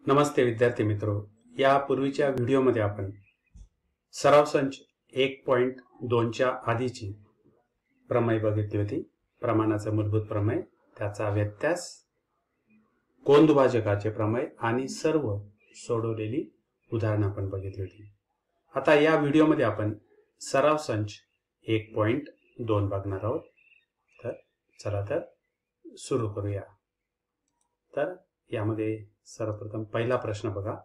नमस्ते विद्यार्थी मित्रो, या पूर्वीच्या व्हिडिओमध्ये आपण सराव संच 1.2 च्या आधीची प्रमेय बघितली होती. प्रमाणाचं मूलभूत प्रमेय, त्याचा व्यत्यास, कोन दुभाजकाचे प्रमेय आणि सर्व सोडवलेली उदाहरणं आपण बघितली होती. आता या व्हिडिओमध्ये आपण सराव संच 1.2 बघणार आहोत. तर चला तर सुरू करूया. तर यामध्ये सर्वप्रथम पहिला प्रश्न बघा.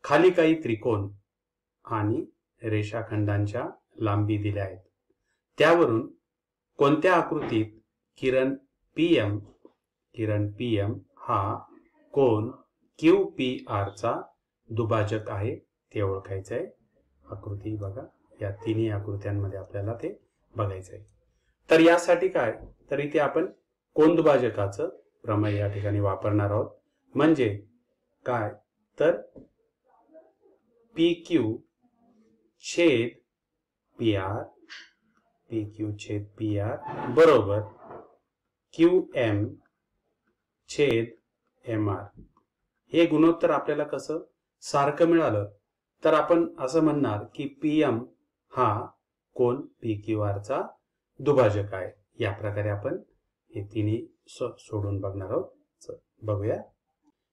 खाली काही त्रिकोण आणि रेषाखंडांच्या लांबी दिल्या आहेत. त्यावरून कोणत्या आकृतीत किरण पीएम हा कोन QPR चा दुभाजक आहे ते ओळखायचं आहे. आकृती बघा, या तिन्ही आकृत्यांमध्ये आपल्याला ते बघायचं आहे. तर यासाठी काय, तर इथे आपण कोन दुभाजकाचं प्रमेय या ठिकाणी वापरणार आहोत. म्हणजे काय, तर PQ छेद PR बरोबर QM छेद MR. हे गुणोत्तर आपल्याला कसं सारखं मिळालं तर आपण असं म्हणणार की PM हा कोन PQR चा दुभाजक आहे. या प्रकारे आपण हे तिन्ही सोडून बघणार आहोत. बघूया.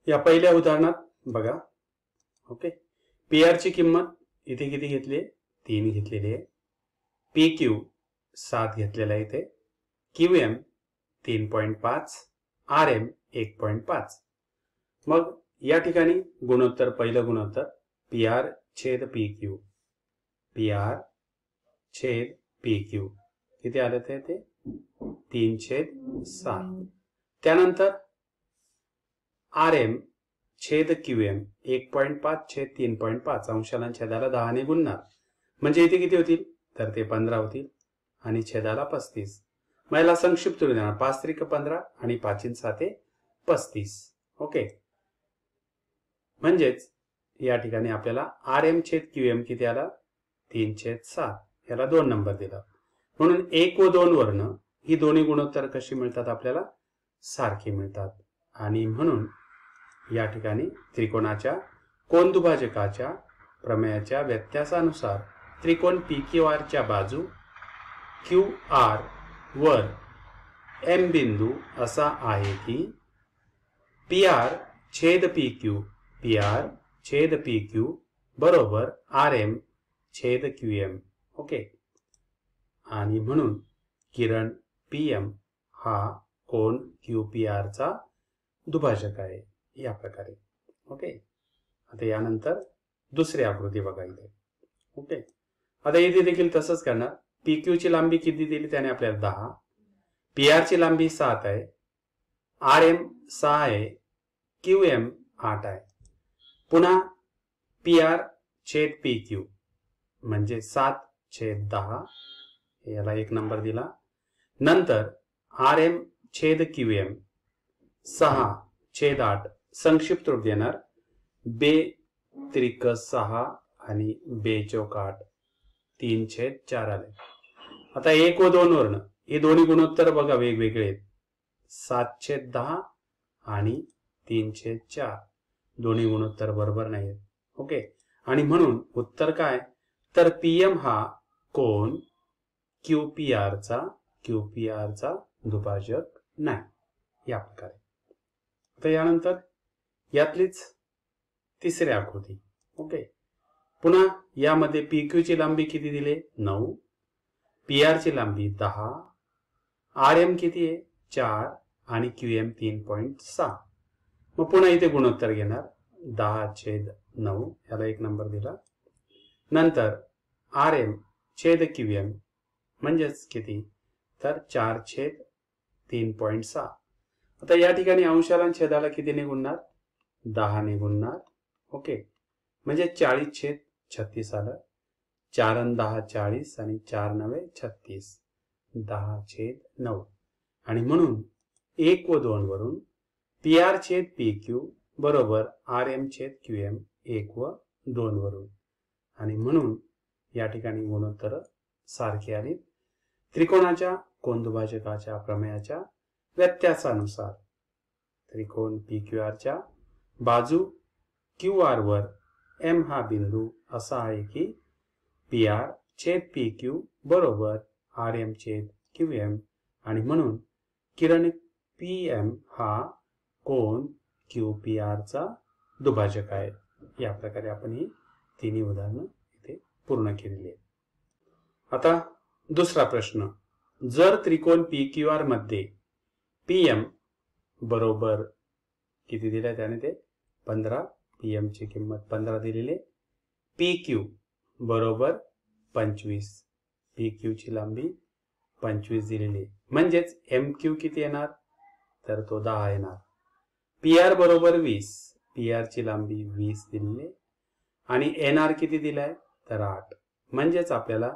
या पहिल्या उदाहरणात बघा. ओके, PR ची किंमत इथे किती घेतली? 3 घेतलेली आहे. PQ 7 घेतलेला आहे इथे. QM 3.5, RM 1.5. मग या ठिकाणी गुणोत्तर, पहिलं गुणोत्तर PR छेद PQ किती आलं ते 3/7. त्यानंतर RM छेद QM 1.5 छेद 3.5 अंशाला छेदाला 10 ने गुणणार. म्हणजे इथे किती होतील, तर ते 15 होतील आणि छेदाला 35. मग याला संक्षिप्त रूप देणार. 5 त्रिक 15 आणि 5 7 35. ओके, म्हणजेच या ठिकाणी आपल्याला RM छेद QM किती आला? 3/7. याला 2 नंबर दिला. म्हणून 1 व 2 वर्ण ही दोन्ही गुणोत्तर कशी मिळतात? आपल्याला सारखी मिळतात. आणि म्हणून या ठिकाणी त्रिकोणाच्या कोन दुभाजकाच्या प्रमेयाच्या व्यत्यासानुसार त्रिकोण PQR च्या बाजू QR वर M बिंदू असा आहे की PR छेद PQ बरोबर RM छेद QM. ओके, आणि म्हणून किरण PM हा कोन QPR चा दुभाजक आहे. या प्रकारे. ओके, आता यानंतर दुसरी आकृती बघा इथे. ओके, आता इथे देखील तसंच करणार. PQ ची लांबी किती दिली त्याने आपल्याला? 10. PR ची लांबी 7 आहे. RM 6 आहे. QM 8 आहे. पुन्हा PR छेद PQ म्हणजे 7/10. याला 1 नंबर दिला. नंतर RM छेद QM 6/8 संक्षिप्त रूप देणार. 2 त्रिक 6 आणि 2 चौक 8 3/4 आले. आता 1 व 2 वर्ण हे दोन्ही गुणोत्तर बघा वेगवेगळे आहेत. 7/10 आणि 3/4 दोन्ही गुणोत्तर बरोबर नाहीत. ओके, आणि म्हणून उत्तर काय, तर PM हा कोन QPR चा दुभाजक नाही. या प्रकारे. आता यानंतर यातलीच तिसरी आकृती. ओके, पुन्हा यामध्ये PQ ची लांबी किती दिली? 9. PR ची लांबी 10. RM किती आहे? 4 आणि QM 3.6. मग पुन्हा इथे गुणोत्तर घेणार. 10/9 याला 1 नंबर दिला. नंतर RM छेद QM म्हणजेच किती, तर 4/3.6. आता या ठिकाणी अंशाला छेदाला किती ने गुणणार? 10 ने गुणणार. ओके, म्हणजे 40/36 आलं. 4 आणि 10 40 आणि 4 9 36. 10/9. आणि म्हणून 1 व 2 वरून PR छेद PQ बरोबर RM छेद QM 1 व 2 वरून. आणि म्हणून या ठिकाणी गुणोत्तर सारखे आले. त्रिकोणाच्या कोन दुभाजकाच्या प्रमेयाच्या व्यत्यासानुसार त्रिकोण PQR च्या बाजू क्यू आर वर एम हा बिंदू असा आहे की पी आर छेद पी क्यू बरोबर आर एम छेद क्यू एम, आणि म्हणून किरण पी एम हा कोन क्यू पी आर चा दुभाजक आहे. या प्रकारे आपण ही तिन्ही उदाहरणं इथे पूर्ण केलेली आहेत. आता दुसरा प्रश्न, जर त्रिकोण पी क्यू आर मध्ये पी एम बरोबर किती दिलाय त्याने ते 15, पी एम ची किंमत 15 दिलेली, पी क्यू बरोबर 25, पी क्यू ची लांबी 25 दिलेली, म्हणजेच एम क्यू किती येणार तर तो 10 येणार. पी आर बरोबर 20, पी आर ची लांबी 20 दिलेली आणि एन आर किती दिलाय तर 8, म्हणजेच आपल्याला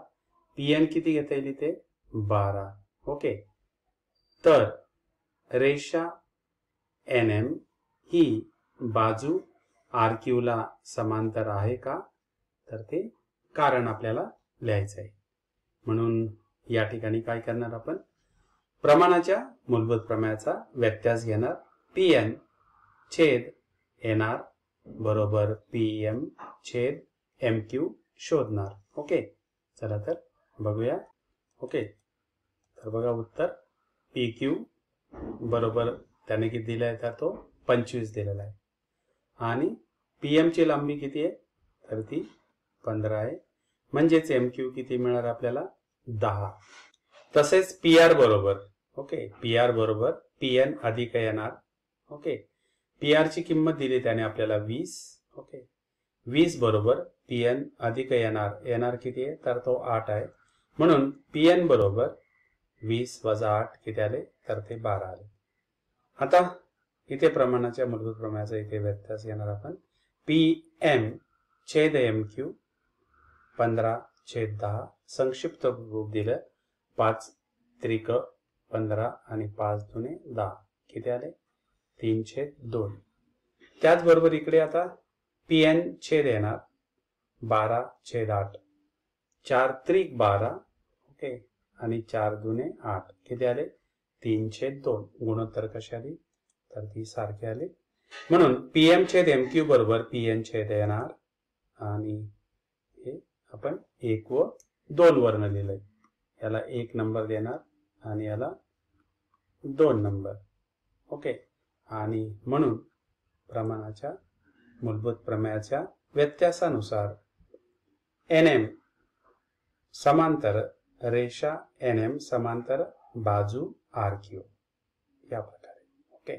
पी एन किती घेता येईल इथे 12. ओके, तर रेषा एन एम ही बाजू आर क्यू ला समांतर आहे का तर ते कारण आपल्याला लिहायचं आहे. म्हणून या ठिकाणी काय करणार आपण, प्रमाणाच्या मूलभूत प्रमेयाचा व्यत्यास घेणार. पी एन छेद एन आर बरोबर पी एम छेद एम क्यू शोधणार. ओके, चला तर बघूया. ओके, तर बघा उत्तर पी क्यू बरोबर त्याने किती दिलं आहे तर तो 25 दिलेला आहे आणि पी एम ची लांबी किती आहे तर ती 15 आहे, म्हणजेच एम क्यू किती मिळणार आपल्याला 10. तसेच पी आर बरोबर, ओके, पी आर बरोबर पी एन अधिक N R. Okay, P R ची किंमत दिली त्याने आपल्याला 20. ओके, 20 बरोबर पी एन अधिक एन आर, एन आर किती आहे तर तो 8 आहे, म्हणून पी एन बरोबर 20 वजा 8 किती आले तर ते 12 आले. आता इथे प्रमाणाच्या मूलभूत प्रमेयाचा इथे व्यत्यास घेणार आपण. पी एम छेद एम क्यू 15/10, संक्षिप्त रूप दिलं 5 त्रिक 15 आणि 5 दुने 10 किती आले 3/2. त्याचबरोबर इकडे आता पी एन छेद येणार 12/8, 4 त्रिक 12. ओके, आणि 4 दुने 8 किती आले 3/2. गुणोत्तर कशी आली तर ती सारखी आली, म्हणून पी एम छेद एम क्यू बरोबर पी एन छेद एन आर, आणि हे आपण 1 व 2 वर्ण लिहिलंय. याला 1 नंबर देणार आणि याला 2 नंबर. ओके, आणि म्हणून प्रमाणाच्या मूलभूत प्रमेयाच्या व्यत्यासानुसार एन एम समांतर रेषा एन एम समांतर बाजू आर क्यू या प्रकारे. ओके,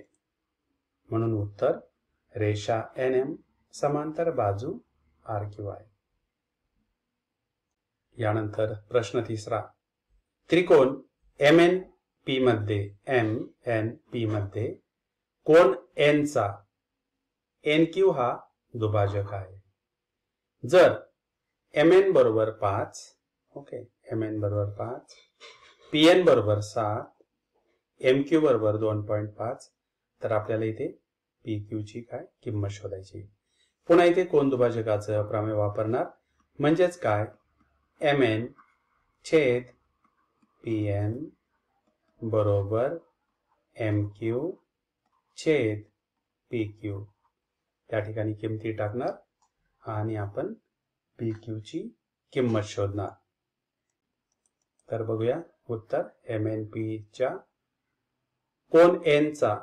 म्हणून उत्तर रेषा एन एम समांतर बाजू आर क्यू आहे. यानंतर प्रश्न तिसरा, त्रिकोण एम एन पी मध्ये एम एन पी मध्ये कोण एन चा एन क्यू हा दुभाजक आहे. जर एम एन बरोबर 5, ओके, एम एन बरोबर 5, पी एन बरोबर 7, एम क्यू बरोबर 2.5, तर आपल्याला इथे पी क्यू ची काय किंमत शोधायची. पुन्हा इथे कोन दुभाजकाचं प्रमेय वापरणार, म्हणजेच काय एम एन छेद पी एन बरोबर एम क्यू छेद पी क्यू. त्या ठिकाणी किमती टाकणार आणि आपण पी क्यू ची किंमत शोधणार. तर बघूया उत्तर, एम एन पी च्या कोन एन चा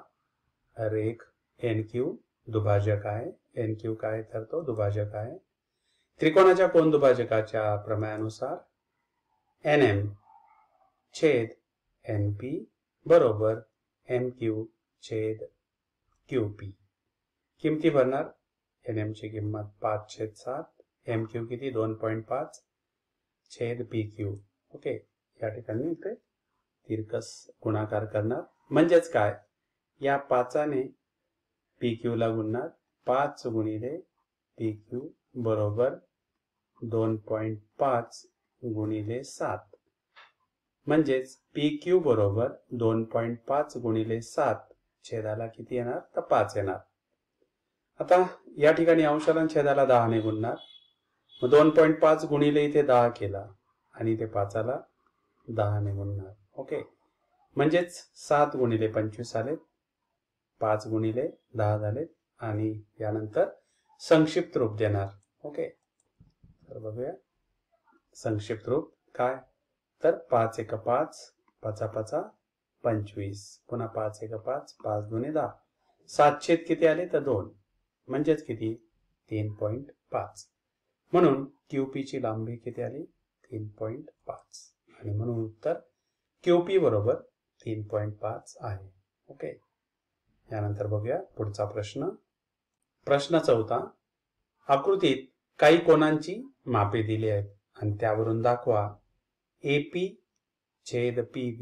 रेख एन क्यू दुभाजक आहे. एन क्यू काय तर तो दुभाजक आहे. त्रिकोणाच्या कोन दुभाजकाच्या प्रमेयानुसार एन एम छेद एन पी बरोबर एम क्यू छेद क्यू पी. किमती भरणार, एन एम ची किंमत 5/7, एम क्यू किती 2.5 छेद पी क्यू. ओके, या ठिकाणी इथे तिरकस गुणाकार करणार, म्हणजेच काय या 5ने पी क्यू ला गुणणार, 5 गुणिले पी क्यू बरोबर 2.5 गुणिले 7, म्हणजेच पी क्यू बरोबर 2.5 गुणिले 7 छेदाला किती येणार तर 5 येणार. आता या ठिकाणी अंशाला छेदाला 10 ने गुणणार, मग 2.5 गुणिले इथे 10 केला आणि इथे 5ला 10 ने गुणणार. ओके, म्हणजेच 7 गुणिले 25 आले, 5 गुणिले 10 झाले आणि यानंतर संक्षिप्त रूप देणार. ओके, तर बघूया संक्षिप्त रूप काय. तर 5 × 5, 5 × 5 25, पुन्हा 5 × 5, 5 × 2 10. 7 किती आले तर 2, म्हणजेच किती 3.5. म्हणून QP ची लांबी किती आली 3.5 आणि म्हणून उत्तर QP बरोबर 3.5 आहे. ओके, यानंतर बघूया पुढचा प्रश्न. प्रश्न 4. आकृतीत काही कोनांची मापे दिली आहेत आणि त्यावरून दाखवा AP छेद PB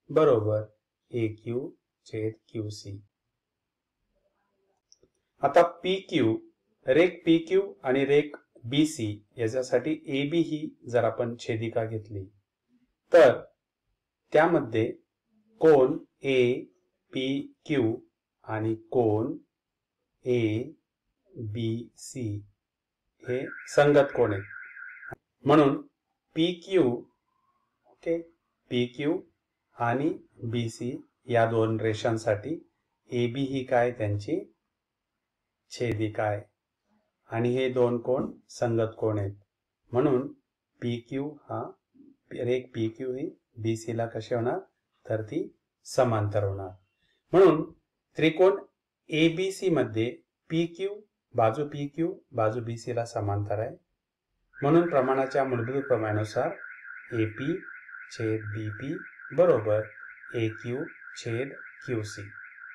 बरोबर AQ छेद QC. आता PQ, रेख PQ आणि रेख BC याच्यासाठी AB ही जर आपण छेदिका घेतली तर त्यामध्ये कोन APQ आणि कोन ABC हे संगत कोन आहेत. म्हणून PQ, ओके, PQ आणि BC या दोन रेषांसाठी AB ही काय त्यांची छेदिका आहे आणि हे दोन कोन संगत कोन आहेत. म्हणून PQ हा रेख PQ ही BC ला कशी होणार तर ती समांतर होणार. म्हणून त्रिकोण ABC मध्ये PQ बाजू PQ बाजू BC ला समांतर आहे. म्हणून प्रमाणाच्या मूलभूत प्रमाणानुसार AP छेद BP बरोबर AQ छेद QC.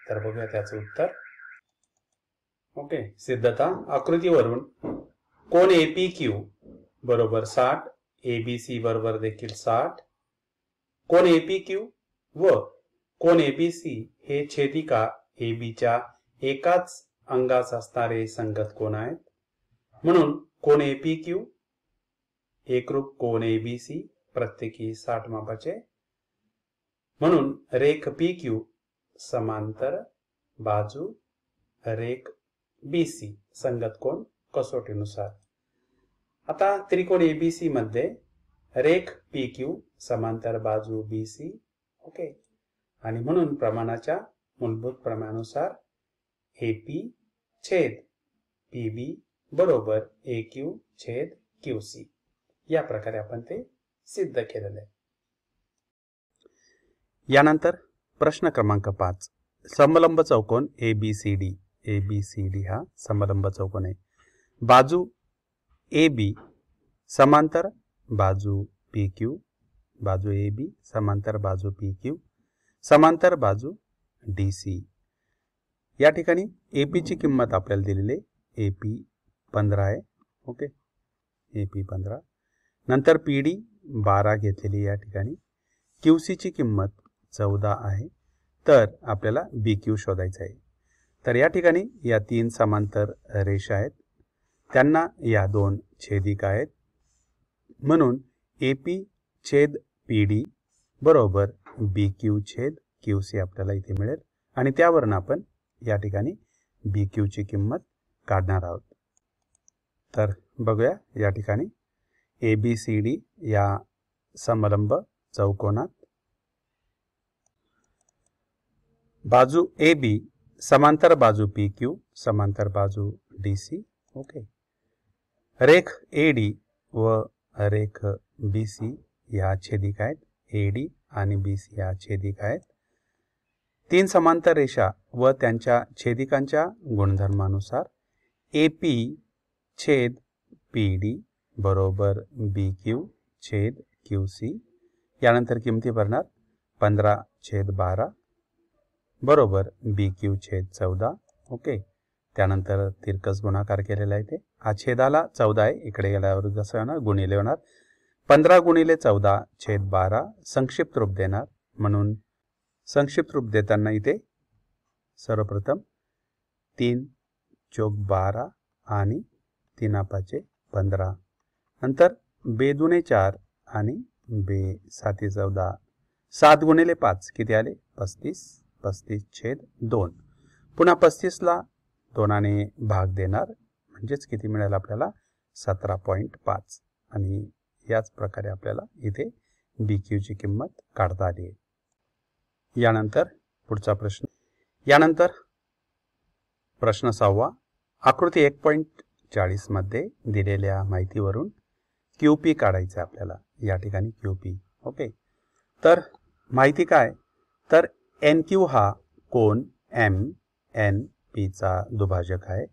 तर बघूया त्याचं उत्तर. ओके, सिद्धता. आकृतीवरून कोन APQ बरोबर 60, ABC बरोबर देखील 60, कोन APQ व कोन ABC हे छेदिका ABच्या एकाच अंगास असणारे संगत कोन आहेत. म्हणून कोन APQ एकरूप कोन ABC प्रत्येकी 60 मापाचे. म्हणून रेख PQ समांतर बाजू रेख BC संगत कोन कसोटीनुसार. आता त्रिकोण ABC मध्ये रेख PQ समांतर बाजू BC. ओके, आणि म्हणून प्रमाणाच्या मूलभूत प्रमाणानुसार AP छेद PB बरोबर AQ छेद QC. या प्रकारे आपण ते सिद्ध केलेले आहे. यानंतर प्रश्न क्रमांक 5. समलंब चौकोन ABCD. ABCD हा समलंब चौकोन आहे. बाजू AB समांतर बाजू PQ, बाजू AB समांतर बाजू PQ, समांतर बाजू DC. या ठिकाणी AP ची किंमत आपल्याला दिलेली आहे. AP 15 आहे. Okay, AP 15. नंतर PD 12 घेतलेली या ठिकाणी. QC ची किंमत 14 आहे. तर आपल्याला BQ शोधायचा आहे. तर या ठिकाणी या 3 समांतर रेषा आहेत, त्यांना या 2 छेदिका आहेत. म्हणून AP छेद PD बरोबर BQ छेद QC आपल्याला इथे मिळेल आणि त्यावरून आपण या ठिकाणी BQ ची किंमत काढणार आहोत. तर बघूया या ठिकाणी ABCD या समलंब चौकोनात बाजू AB समांतर बाजू PQ, समांतर बाजू DC. ओके, रेख AD व रेख BC या छेदिका आहेत. AD आणि BC या छेदिका आहेत. 3 समांतर रेषा व त्यांच्या छेदिकांच्या गुणधर्मानुसार AP छेद PD बरोबर BQ छेद QC. यानंतर किमती भरणार 15/12 बरोबर BQ छेद 14. ओके, त्यानंतर तिरकस गुणाकार केलेला आहे. ते हा छेदाला 14 आहे, इकडे गेल्यावर कसं होणार गुणिले होणार. 15 × 14 छेद 12 संक्षिप्त रूप देणार. म्हणून संक्षिप्त रूप देताना इथे सर्वप्रथम 3 × 12 आणि 3 × 15. नंतर 2 × 4 आणि 2 × 7 = 14. 7 × 5 किती आले 35. 35/2. पुन्हा 35 ला 2 ने भाग देणार म्हणजेच किती मिळेल आपल्याला 17.5. आणि याच प्रकारे आपल्याला इथे BQ ची किंमत काढता आली आहे. यानंतर पुढचा प्रश्न. यानंतर प्रश्न 6 आकृती 1.40 मध्ये दिलेल्या माहितीवरून QP काढायचं आपल्याला. या ठिकाणी QP. ओके. तर माहिती काय, तर NQ हा कोन MNP चा दुभाजक आहे.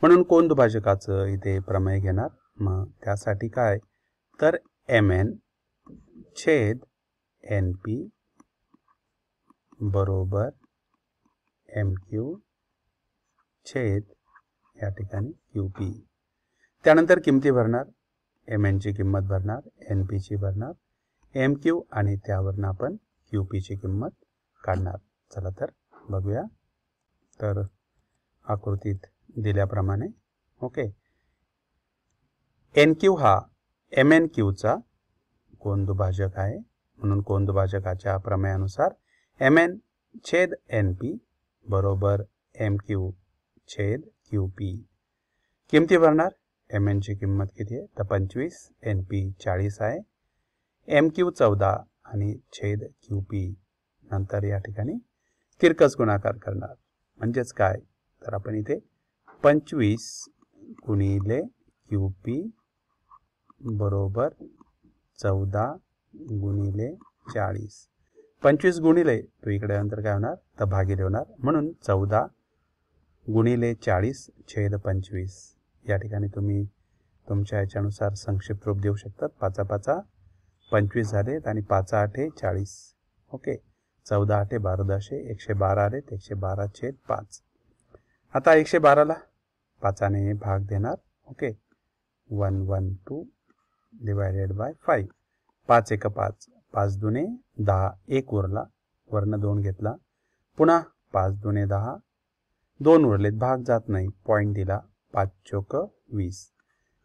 म्हणून कोन दुभाजकाचं इथे प्रमेय घेणार. मग त्यासाठी काय, तर MN छेद NP बरोबर MQ छेद या ठिकाणी QP. त्यानंतर किमती भरणार. MN ची किंमत भरणार, NP ची भरणार, MQ आणि त्यावरून आपण QP ची किंमत काढणार. चला तर बघूया. तर आकृतीत दिल्याप्रमाणे ओके, NQ हा MNQ चा कोन दुभाजक आहे. म्हणून कोन दुभाजकाच्या प्रमेयानुसार MN छेद NP बरोबर MQ छेद QP. किमती भरणार. MN ची किंमत किती आहे, तर 25, NP 40 आहे, MQ 14 आणि छेद QP. नंतर या ठिकाणी तिरकस गुणाकार करणार. म्हणजेच काय, तर आपण इथे 25 गुणिले QP बरोबर 14 गुणिले 40. 25 गुणिले तो इकडे नंतर काय होणार, तर भागिले होणार. म्हणून 14 गुणिले 40 छेद 25. या ठिकाणी तुम्ही तुमच्या याच्यानुसार संक्षिप्त रूप देऊ शकतात. 5 5 25 झालेत आणि 5 8 40. ओके. 14 8 12 10 112 आलेत. 112 छेद 5. आता 112 ला 5 ने भाग देणार. ओके. 112 divided by 5. 5 1 5, 5 दुने 10, 1 उरला, वरनं 2 घेतला. पुन्हा 5 दुने 10, 2 उरलेत, भाग जात नाही, पॉईंट दिला. 5 चोक 20.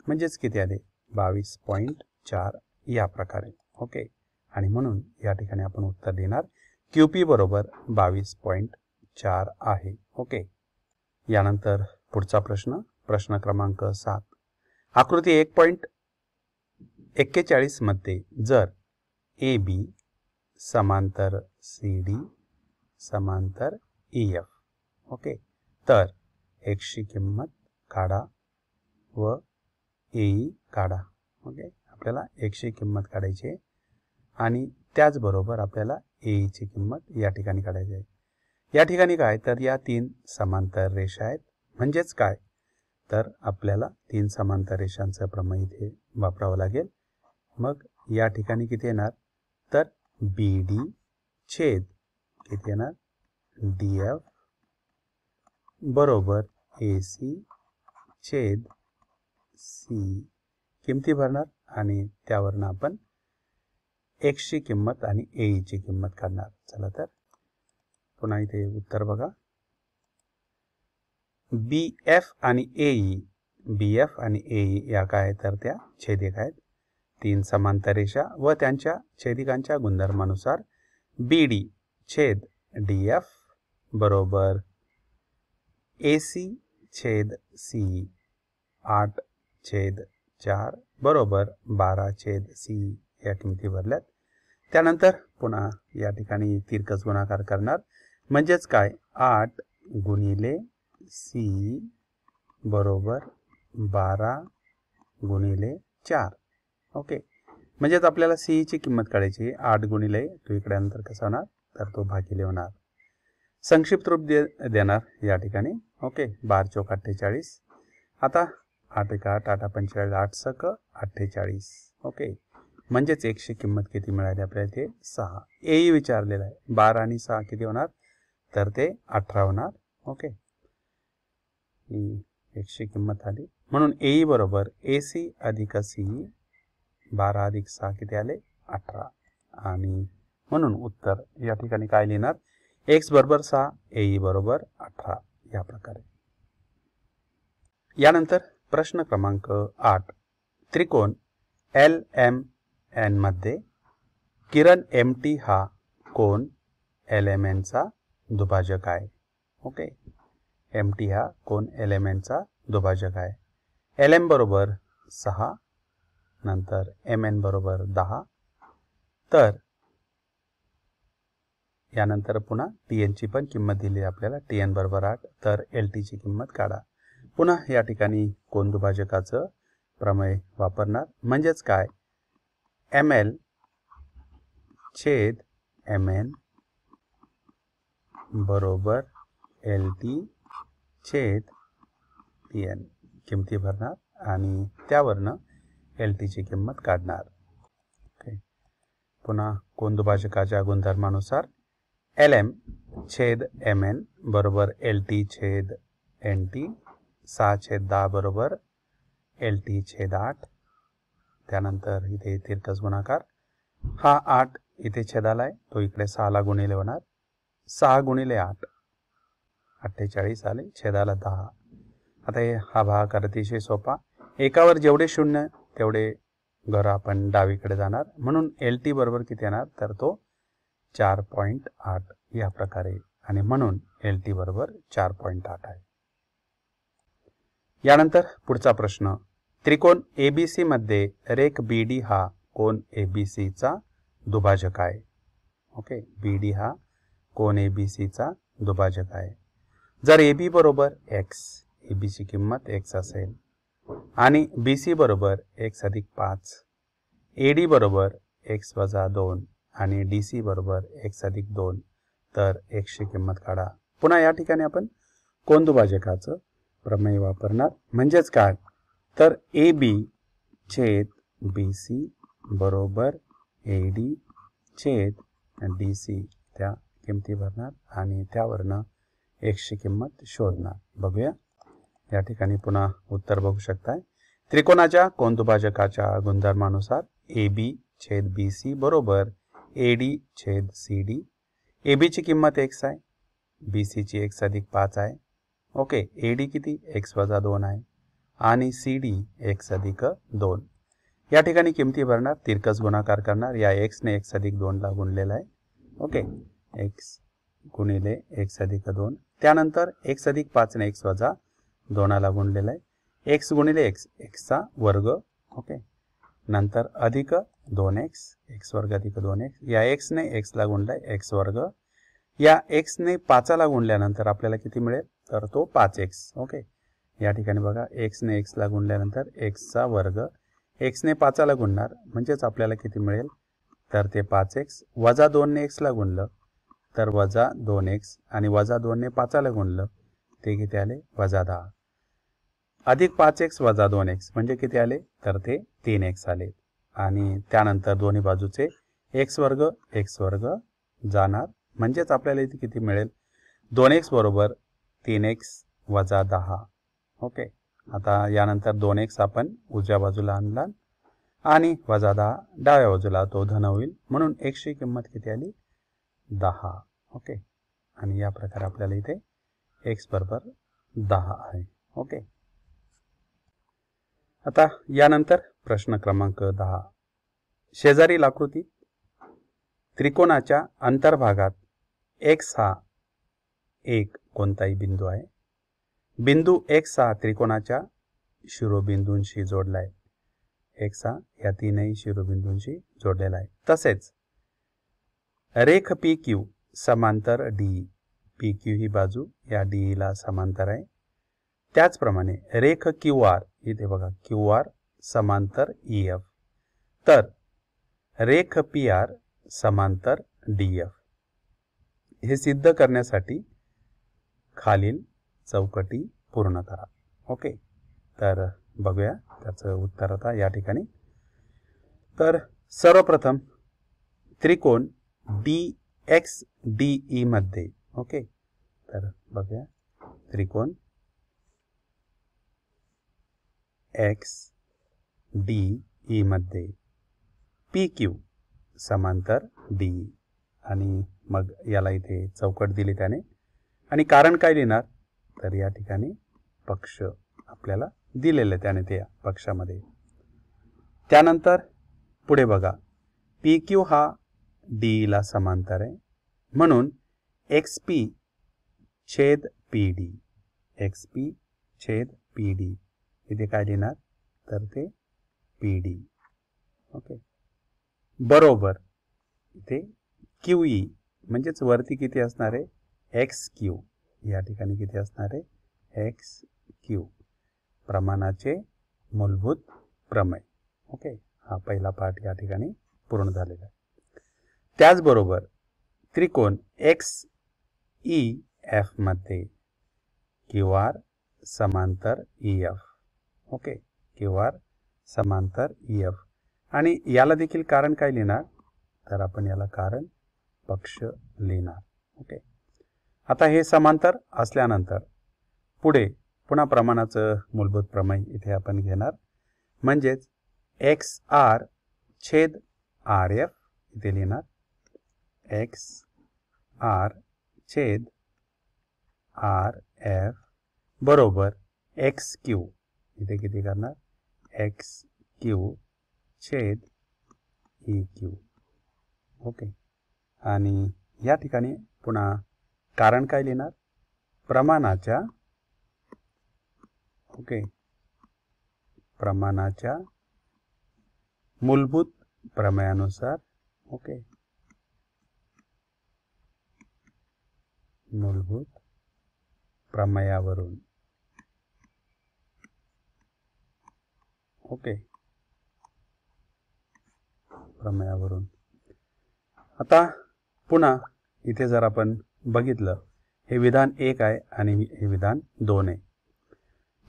म्हणजेच किती आले, 22.4 या प्रकारे. ओके. आणि म्हणून या ठिकाणी आपण उत्तर देणार QP बरोबर 22.4 आहे. ओके. यानंतर पुढचा प्रश्न, प्रश्न क्रमांक 7. आकृती 1.41 मध्ये जर AB समांतर CD समांतर EF. ओके, तर X ची किंमत काढा व AE काढा. ओके, आपल्याला X ची किंमत काढायची आणि त्याचबरोबर आपल्याला AE ची किंमत या ठिकाणी काढायची आहे. या ठिकाणी काय, तर या 3 समांतर रेषा आहेत. म्हणजेच काय, तर आपल्याला 3 समांतर रेषांचं प्रमेय इथे वापरावं लागेल. मग या ठिकाणी किती येणार, तर BD छेद किती येणार, DF बरोबर AC छेद C. किमती भरणार आणि त्यावरून आपण X ची किंमत आणि AE ची किंमत काढणार. चला तर पुन्हा इथे उत्तर बघा. BF आणि AE, BF आणि AE या काय, तर त्या छेदिक आहेत. 3 समांतर रेषा व त्यांच्या छेदिकांच्या गुणधर्मानुसार BD छेद DF बरोबर AC छेद C 8 छेद 4 बरोबर 12 छेद C या किमती भरल्यात. त्यानंतर पुन्हा या ठिकाणी तिरकस गुणाकार करणार. म्हणजेच काय, 8 गुणिले C बरोबर 12 गुणिले 4. ओके, म्हणजेच आपल्याला C ची किंमत काढायची. 8 गुणिले तो इकडे नंतर कसा होणार, तर तो भागिले होणार. संक्षिप्त रूप देणार या ठिकाणी. ओके, 12 चौक 48. आता 8 1 8, 8 45, 8 सक 48. ओके, म्हणजेच X ची किंमत किती मिळाली आपल्याला, ते 6. AE विचारलेला आहे. 12 आणि 6 किती होणार, तर ते 18 होणार. ओके, X ची किंमत आली. म्हणून AE बरोबर AC अधिक CE 12 अधिक 6 किती आले, 18. आणि म्हणून उत्तर या ठिकाणी काय लिहिणार, X बरोबर 6, AE बरोबर 18 या प्रकारे. यानंतर प्रश्न क्रमांक 8. त्रिकोण LMN मध्ये किरण MT हा कोन LMN चा दुभाजक आहे. ओके, MT हा कोन LMN चा दुभाजक आहे. LM बरोबर 6, नंतर MN बरोबर 10. तर यानंतर पुन्हा TN ची पण किंमत दिली आपल्याला, TN बरोबर 8, तर LT ची किंमत काढा. पुन्हा या ठिकाणी कोन दुभाजकाचं प्रमेय वापरणार. म्हणजेच काय, ML छेद MN बरोबर LT छेद TN किमती भरणार आणि त्यावरनं LT ची किंमत काढणार. ओके. पुन्हा कोन दुभाजकाच्या गुणधर्मानुसार LM छेद MN बरोबर LT छेद NT, 6/10 बरोबर LT छेद 8. त्यानंतर इथे तिरकस गुणाकार, हा 8 इथे छेदाला आहे, तो इकडे 6 ला गुणिले होणार. 6 गुणिले 8 48 आले, छेदाला 10. आता हा भागाकार अतिशय सोपा, एकावर जेवढे शून्य तेवढे घर आपण डावीकडे जाणार, म्हणून LT बरोबर किती येणार, तर तो 4.8 या प्रकारे, आणि म्हणून LT बरोबर 4.8 आहे. यानंतर पुढचा प्रश्न, त्रिकोण ABC मध्ये रेख BD हा कोन ABC चा दुभाजक आहे. ओके, BD हा कोन ABC चा दुभाजक आहे. जर AB बरोबर x, AB ची किंमत x असेल, आणि BC बरोबर x अधिक 5, AD बरोबर x वजा 2 आणि DC बरोबर x अधिक 2, तर x ची किंमत काढा. पुन्हा या ठिकाणी आपण कोन दुभाजकाचं प्रमेय वापरणार. म्हणजेच काय, तर AB छेद BC बरोबर AD छेद DC त्या किमती भरणार आणि त्यावरनं x ची किंमत शोधणार. बघूया, या ठिकाणी पुन्हा उत्तर बघू शकताय. त्रिकोणाच्या कोन दुभाजकाच्या गुणधर्मानुसार AB छेद BC बरोबर AD छेद CD. AB ची किंमत x आहे, BC ची x अधिक 5 आहे. ओके, AD किती, x वजा 2 आहे, आणि CD x अधिक 2. या ठिकाणी किमती भरणार, तिरकस गुणाकार करणार. या x ने x अधिक 2 ला गुणलेला आहे. ओके, x गुणिले x अधिक 2, त्यानंतर x अधिक 5 ने x वजा 2 ला गुणलेला आहे. x गुणिले x, x चा वर्ग. ओके, नंतर अधिक 2x, x वर्ग अधिक 2x. या x ने x ला गुणलाय, x वर्ग. या x ने 5 ला गुणल्यानंतर आपल्याला किती मिळेल, तर तो 5x. ओके, या ठिकाणी बघा, x ने x ला गुणल्यानंतर x चा वर्ग, x ने 5 ला गुणणार, म्हणजेच आपल्याला किती मिळेल, तर ते 5x. वजा 2 ने x ला गुणलं तर वजा 2x, आणि वजा 2 ने 5 ला गुणलं ते किती आले, वजा 10, अधिक 5x वजा 2x म्हणजे किती आले, तर ते 3x आले. आणि त्यानंतर दोन्ही बाजूचे x वर्ग जाणार, म्हणजेच आपल्याला इथे किती मिळेल, 2x बरोबर 3x वजा 10. ओके, आता यानंतर 2x आपण उजव्या बाजूला आणला आणि वजा 10 डाव्या बाजूला, तो धन होईल, म्हणून x ची किंमत किती आली, 10. ओके, आणि या प्रकारे आपल्याला इथे x बरोबर 10 आहे. ओके, आता यानंतर प्रश्न क्रमांक 10, शेजारील आकृतीत त्रिकोणाच्या अंतर्भागात x हा एक कोणताही बिंदू आहे. बिंदू x हा त्रिकोणाच्या शिरोबिंदूंशी जोडला आहे. x हा या तीनही शिरोबिंदूंशी जोडलेला आहे. तसेच रेख PQ समांतर DE, PQ ही बाजू या DE ला समांतर आहे. त्याचप्रमाणे रेख QR, इथे बघा QR समांतर EF, तर रेख PR समांतर DF. हे सिद्ध करण्यासाठी खालील चौकटी पूर्ण करा. ओके, तर बघूया त्याचं उत्तर आता या ठिकाणी. तर सर्वप्रथम त्रिकोण DXDE मध्ये, ओके, तर बघूया त्रिकोण XDE मध्ये PQ समांतर DE, आणि मग याला इथे चौकट दिली त्याने, आणि कारण काय लिहिणार, तर या ठिकाणी पक्ष आपल्याला दिलेले त्याने त्या पक्षामध्ये. त्यानंतर पुढे बघा, PQ हा DE ला समांतर आहे, म्हणून XP छेद PD, XP छेद PD इथे काय लिहिणार, तर ते PD. ओके, बरोबर इथे QE म्हणजेच वरती किती असणार आहे एक्स क्यू, या ठिकाणी किती असणार आहे एक्स क्यू, प्रमाणाचे मूलभूत प्रमेय. ओके, हा पहिला पार्ट या ठिकाणी पूर्ण झालेला आहे. त्याचबरोबर त्रिकोण एक्स ई एफ मध्ये क्यू आर समांतर E F. Okay, Q R समांतर ई एफ, आणि याला देखील कारण काय लिहिणार, तर आपण याला कारण पक्ष लिहिणार. ओके, आता हे समांतर असल्यानंतर पुढे पुन्हा प्रमाणाचं मूलभूत प्रमेय इथे आपण घेणार. म्हणजेच एक्स आर छेद आर एफ इथे लिहिणार. एक्स आर छेद आर एफ बरोबर एक्स क्यू, इथे किती करणार एक्स क्यू छेद ई क्यू. ओके, आणि या ठिकाणी पुन्हा कारण काय लिहिणार, प्रमाणाच्या प्रमाणाच्या मूलभूत प्रमेयानुसार. ओके, मूलभूत प्रमेयावरून. ओके, प्रमेयावरून. आता पुन्हा इथे जर आपण बघितलं, हे विधान 1 आहे आणि हे विधान 2 आहे.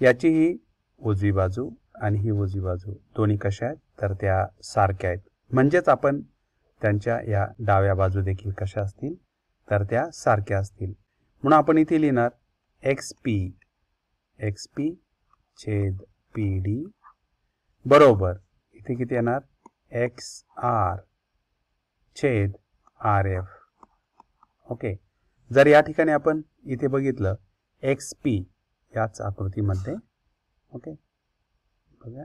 याची ही उजवी बाजू आणि ही उजवी बाजू दोन्ही कशा आहेत, तर त्या सारख्या आहेत. म्हणजेच आपण त्यांच्या या डाव्या बाजू देखील कशा असतील, तर त्या सारख्या असतील. म्हणून आपण इथे लिहिणार एक्स पी छेद पी डी बरोबर इथे किती येणार एक्स आर छेद आर एफ. ओके, जर या ठिकाणी आपण इथे बघितलं एक्स पी याच आकृतीमध्ये. ओके, बघा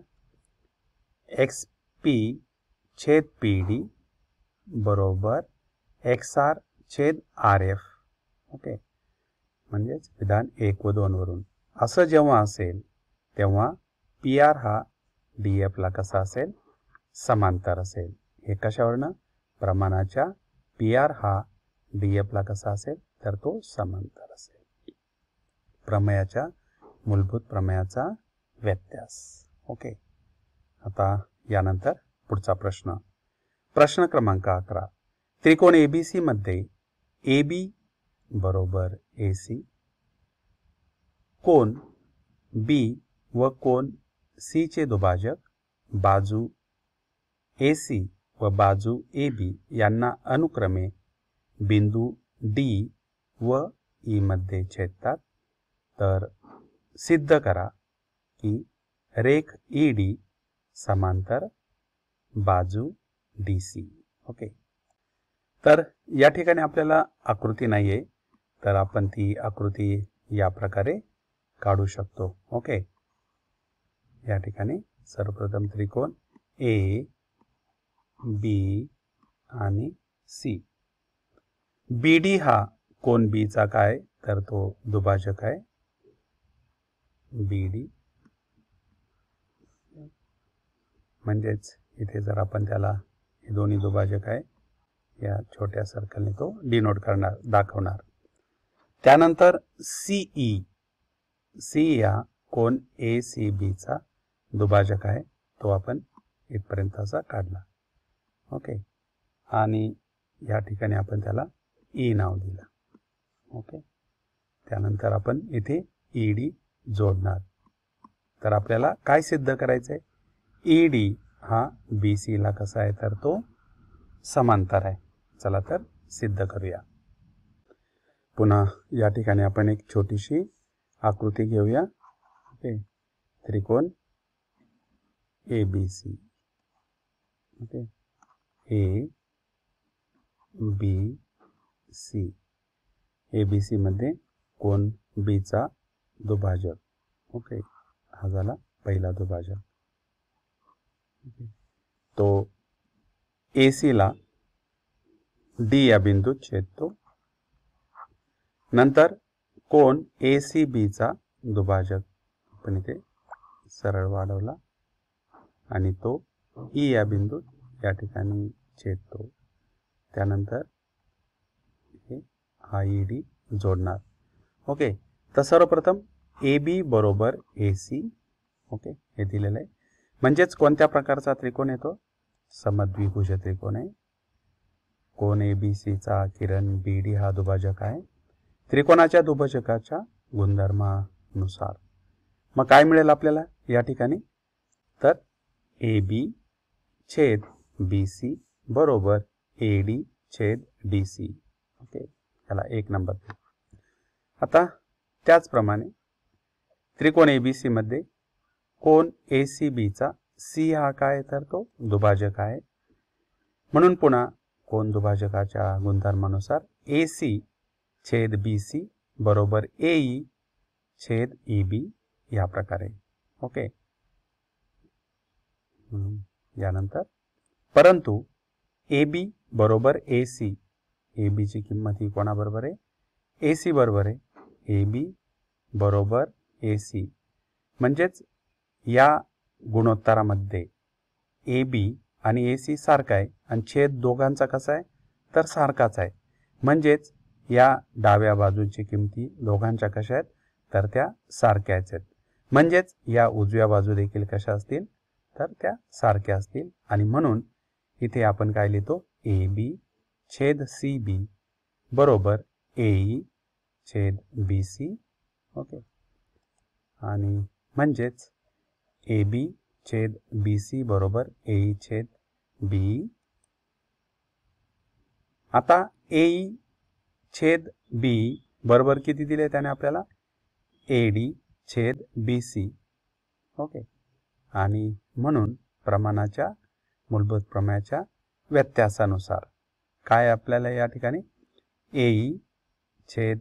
एक्स पी छेद पी डी बरोबर एक्स आर छेद आर एफ. ओके, म्हणजेच विधान 1 व 2 वरून असं जेव्हा असेल तेव्हा पी आर हा डी एफला कसा असेल, समांतर असेल. हे कशावरनं, प्रमाणाच्या पी आर हा डी एफला कसा असेल, तर तो समांतर असेल. प्रमेयाच्या मूलभूत प्रमेयाचा व्यत्यास. ओके, आता यानंतर पुढचा प्रश्न, प्रश्न क्रमांक 11. त्रिकोण एबीसी मध्ये ए बी बरोबर ए सी, कोण बी व कोण सी चे दुभाजक बाजू ए सी व बाजू ए बी यांना अनुक्रमे बिंदू डी व ई मध्ये छेदतात. तर सिद्ध करा की रेख ई डी समांतर बाजू डी सी. ओके, तर या ठिकाणी आपल्याला आकृती नाही आहे, तर आपण ती आकृती या प्रकारे काढू शकतो. ओके, या ठिकाणी सर्वप्रथम त्रिकोण ए बी आणि सी. बी डी हा कोण बी चा काय, तर तो दुभाजक आहे बी डी. म्हणजेच इथे जर आपण त्याला हे दोन्ही दुभाजक आहे, या छोट्या सर्कलने तो डिनोट करणार, दाखवणार. त्यानंतर सीई, सी या कोण ए सी बी चा दुभाजक आहे, तो आपण इथपर्यंत असा काढला. ओके, आणि या ठिकाणी आपण त्याला ई नाव दिलं. ओके, त्यानंतर आपण इथे ई डी जोडणार. तर आपल्याला काय सिद्ध करायचं आहे, ई डी हा बी सी ला कसा आहे, तर तो समांतर आहे. चला तर सिद्ध करूया. पुन्हा या ठिकाणी आपण एक छोटीशी आकृती घेऊया. ओके, त्रिकोण A B C. Okay, A B C, A B C मध्ये कोण बी चा दुभाजक. ओके, हा झाला पहिला दुभाजक. तो ए सी ला डी या बिंदूत छेदतो. नंतर कोण ए सी बी चा दुभाजक आपण इथे सरळ वाढवला आणि तो ई या बिंदूत या ठिकाणी छेदतो. त्यानंतर हा ईडी जोडणार. ओके, तर सर्वप्रथम ए बी बरोबर ए सी. ओके, हे दिलेलं आहे. म्हणजेच कोणत्या प्रकारचा त्रिकोण येतो? समद्विभुज त्रिकोण आहे. कोण ए बी सीचा किरण बी डी हा दुभाजक आहे त्रिकोणाच्या दुभाजकाच्या गुणधर्मानुसार. मग काय मिळेल आपल्याला या ठिकाणी? तर ए बी छेद बी सी बरोबर ए डी छेद डी सी. ओके, याला 1 नंबर. आता त्याचप्रमाणे त्रिकोण ए बी सी मध्ये कोण ए सी बीचा सी हा काय? तर तो दुभाजक आहे. म्हणून पुन्हा कोण दुभाजकाच्या गुणधर्मानुसार ए सी छेद बी सी बरोबर ए ई छेद ई बी या प्रकारे. ओके, यानंतर परंतु ए बी बरोबर ए सी, ए बीची किंमत ही कोणाबरोबर आहे? ए सी बरोबर आहे. ए बी बरोबर ए सी म्हणजेच या गुणोत्तरामध्ये ए बी आणि ए सी सारखा आहे आणि छेद दोघांचा कसा आहे? तर सारखाच आहे. म्हणजेच या डाव्या बाजूची किमती दोघांच्या कशा आहेत? तर त्या सारख्याच आहेत. म्हणजेच या उजव्या बाजू देखील कशा असतील? तर त्या सारख्या असतील. आणि म्हणून इथे आपण काय लिहितो? ए बी छेद सी बी बरोबर ए ई छेद बी सी. ओके, आणि म्हणजेच ए बी छेद बी सी बरोबर ए ई छेद बी. आता ए ई छेद बी बरोबर किती दिले त्याने आपल्याला? ए डी छेद बी सी. ओके, आणि म्हणून प्रमाणाच्या मूलभूत प्रमेयाच्या व्यत्यासानुसार काय आपल्याला या ठिकाणी? ए ई छेद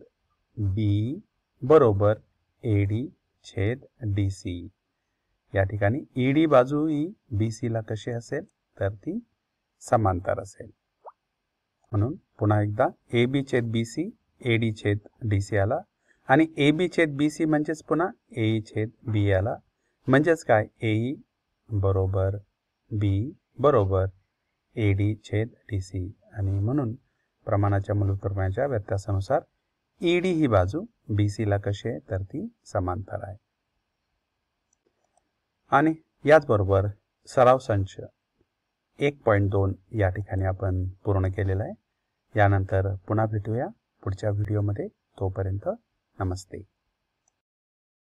बी बरोबर ए डी छेद डी सी. या ठिकाणी ई डी बाजू ही बी सीला कशी असेल? तर ती समांतर असेल. म्हणून पुन्हा एकदा ए बी छेद बी सी ए डी छेद डी सी आला आणि ए बी छेद बी सी म्हणजेच पुन्हा ए ई छेद बी आला. म्हणजेच काय? ए ई बरोबर बी बरोबर ए डी छेद डी सी. आणि म्हणून प्रमाणाच्या मूलभूत प्रमेयाच्या व्यत्यासानुसार ई डी ही बाजू बी सीला कशी आहे? तर ती समांतर आहे. आणि याचबरोबर सराव संच 1.2 या ठिकाणी आपण पूर्ण केलेला आहे. यानंतर पुन्हा भेटूया पुढच्या व्हिडिओमध्ये. तोपर्यंत नमस्ते.